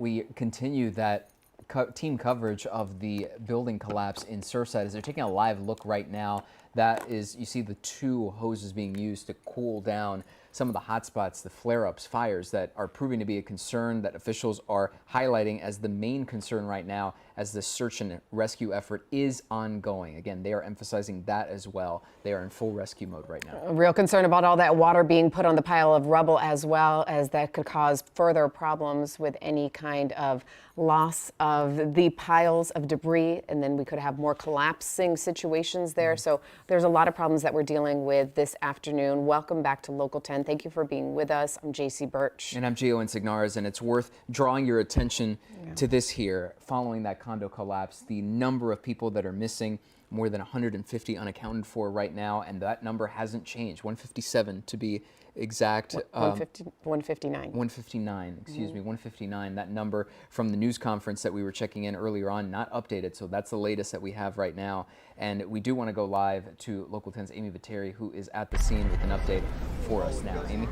We continue that team coverage of the building collapse in Surfside as they're taking a live look right now. That is, you see the two hoses being used to cool down some of the hot spots, the flare-ups, fires that are proving to be a concern that officials are highlighting as the main concern right now as the search and rescue effort is ongoing. Again, they are emphasizing that as well. They are in full rescue mode right now. A real concern about all that water being put on the pile of rubble, as well as that could cause further problems with any kind of loss of the piles of debris, and then we could have more collapsing situations there. So there's a lot of problems that we're dealing with this afternoon. Welcome back to Local 10. Thank you for being with us. I'm JC Birch. And I'm Gio Insignares, and it's worth drawing your attention to this here. Following that condo collapse, the number of people that are missing, more than 150 unaccounted for right now, and that number hasn't changed. 157 to be exact. 159. 159, excuse me, 159. That number from the news conference that we were checking in earlier on, not updated, so that's the latest that we have right now. And we do want to go live to Local 10's Amy Viteri, who is at the scene with an update for us now. Amy?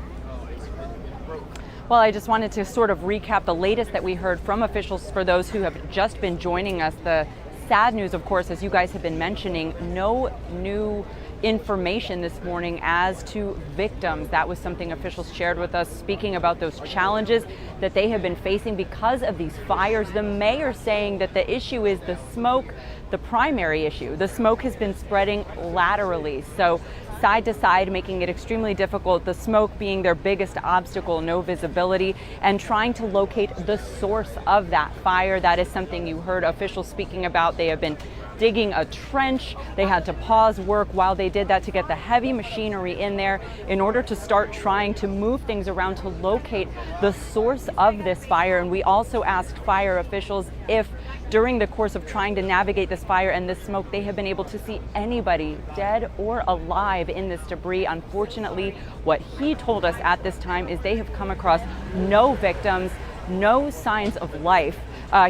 Well, I just wanted to sort of recap the latest that we heard from officials for those who have just been joining us. The sad news, of course, as you guys have been mentioning, no new information this morning as to victims. That was something officials shared with us, speaking about those challenges that they have been facing because of these fires. The mayor saying that the issue is the smoke, the primary issue. The smoke has been spreading laterally, so side to side, making it extremely difficult, the smoke being their biggest obstacle, no visibility, and trying to locate the source of that fire. That is something you heard officials speaking about. They have been digging a trench. They had to pause work while they did that to get the heavy machinery in there in order to start trying to move things around to locate the source of this fire. And we also asked fire officials if during the course of trying to navigate this fire and this smoke, they have been able to see anybody dead or alive in this debris. Unfortunately, what he told us at this time is they have come across no victims, no signs of life.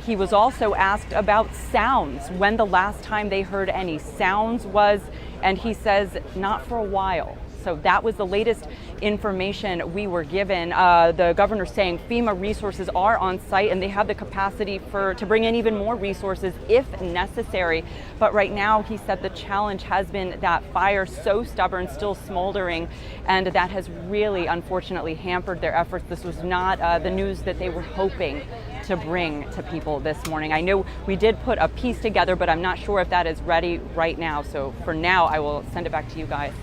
He was also asked about sounds, when the last time they heard any sounds was, and he says not for a while. So that was the latest information we were given. The governor saying FEMA resources are on site and they have the capacity to bring in even more resources if necessary. But right now, he said the challenge has been that fire so stubborn, still smoldering, and that has really, unfortunately, hampered their efforts. This was not the news that they were hoping to bring to people this morning. I know we did put a piece together, but I'm not sure if that is ready right now. So for now, I will send it back to you guys.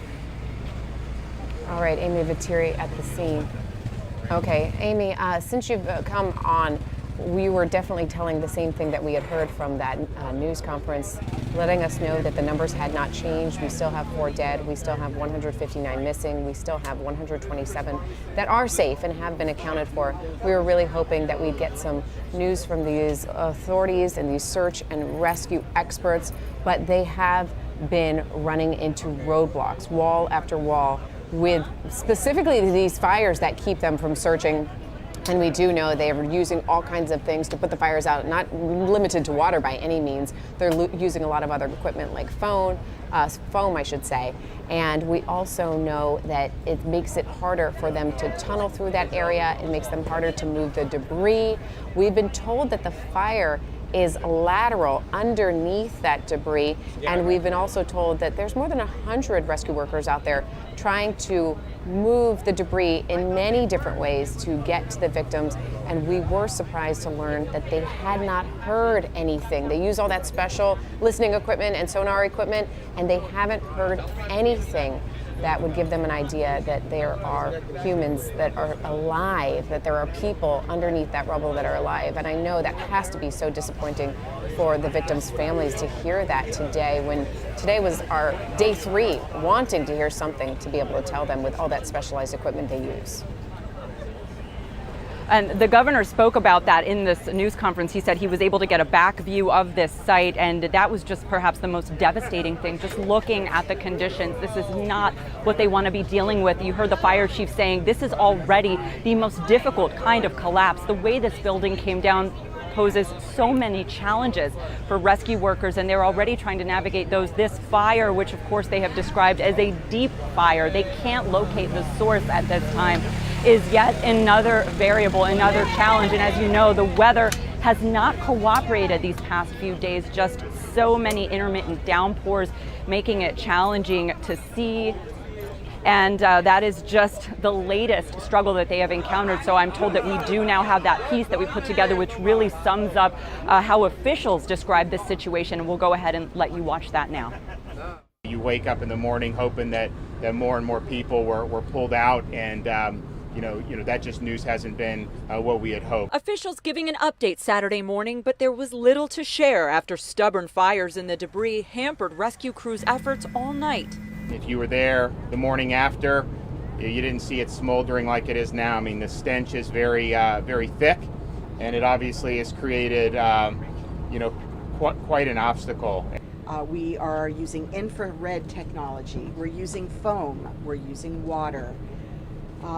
All right, Amy Viteri at the scene. Okay, Amy, since you've come on, we were definitely telling the same thing that we had heard from that news conference, letting us know that the numbers had not changed. We still have 4 dead. We still have 159 missing. We still have 127 that are safe and have been accounted for. We were really hoping that we'd get some news from these authorities and these search and rescue experts, but they have been running into roadblocks, wall after wall, with specifically these fires that keep them from searching. And we do know they are using all kinds of things to put the fires out, not limited to water by any means. They're using a lot of other equipment like foam, I should say. And we also know that it makes it harder for them to tunnel through that area. It makes them harder to move the debris. We've been told that the fire is lateral underneath that debris, and we've been also told that there's more than 100 rescue workers out there trying to move the debris in many different ways to get to the victims, and we were surprised to learn that they had not heard anything. They use all that special listening equipment and sonar equipment, and they haven't heard anything that would give them an idea that there are humans that are alive, that there are people underneath that rubble that are alive. And I know that has to be so disappointing for the victims' families to hear that today, when today was our day 3, wanting to hear something to be able to tell them with all that specialized equipment they use. And the governor spoke about that in this news conference. He said he was able to get a back view of this site, and that was just perhaps the most devastating thing, just looking at the conditions. This is not what they want to be dealing with. You heard the fire chief saying this is already the most difficult kind of collapse. The way this building came down poses so many challenges for rescue workers, and they're already trying to navigate those. This fire, which of course they have described as a deep fire, they can't locate the source at this time. is yet another variable, another challenge. And as you know, the weather has not cooperated these past few days. Just so many intermittent downpours, making it challenging to see. And that is just the latest struggle that they have encountered. So I'm told that we do now have that piece that we put together, which really sums up how officials describe this situation. And we'll go ahead and let you watch that now. You wake up in the morning hoping that more and more people were pulled out, and you know that just news hasn't been what we had hoped. Officials giving an update Saturday morning, but there was little to share after stubborn fires in the debris hampered rescue crews' efforts all night. If you were there the morning after, you didn't see it smoldering like it is now. I mean, the stench is very thick, and it obviously has created quite an obstacle. We are using infrared technology, we're using foam, we're using water,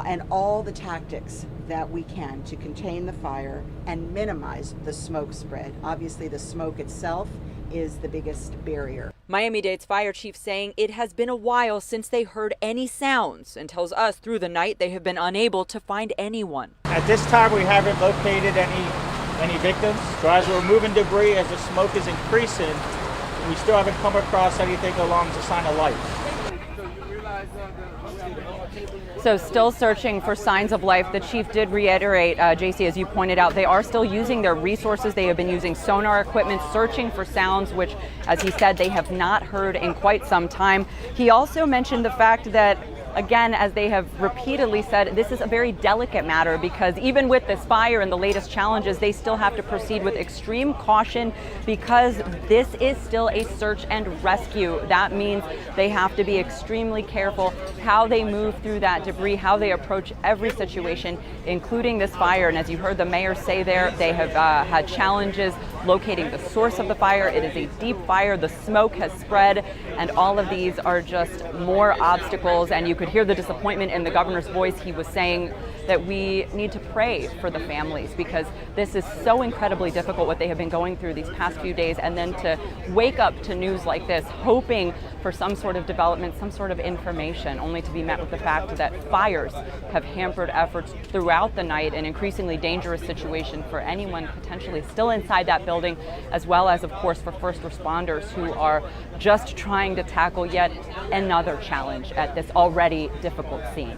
and all the tactics that we can to contain the fire and minimize the smoke spread. Obviously, the smoke itself is the biggest barrier. Miami-Dade's fire chief saying it has been a while since they heard any sounds, and tells us through the night they have been unable to find anyone. At this time, we haven't located any victims. So as we're moving debris, as the smoke is increasing, we still haven't come across anything along the sign of life. So still searching for signs of life. The chief did reiterate, JC, as you pointed out, they are still using their resources. They have been using sonar equipment, searching for sounds, which, as he said, they have not heard in quite some time. He also mentioned the fact that, again, as they have repeatedly said, this is a very delicate matter because even with this fire and the latest challenges, they still have to proceed with extreme caution because this is still a search and rescue. That means they have to be extremely careful how they move through that debris, how they approach every situation, including this fire. And as you heard the mayor say there, they have had challenges locating the source of the fire. It is a deep fire. The smoke has spread, and all of these are just more obstacles. And you could hear the disappointment in the governor's voice. He was saying that we need to pray for the families because this is so incredibly difficult what they have been going through these past few days, and then to wake up to news like this, hoping for some sort of development, some sort of information, only to be met with the fact that fires have hampered efforts throughout the night, an increasingly dangerous situation for anyone potentially still inside that building, as well as, of course, for first responders who are just trying to tackle yet another challenge at this already difficult scene.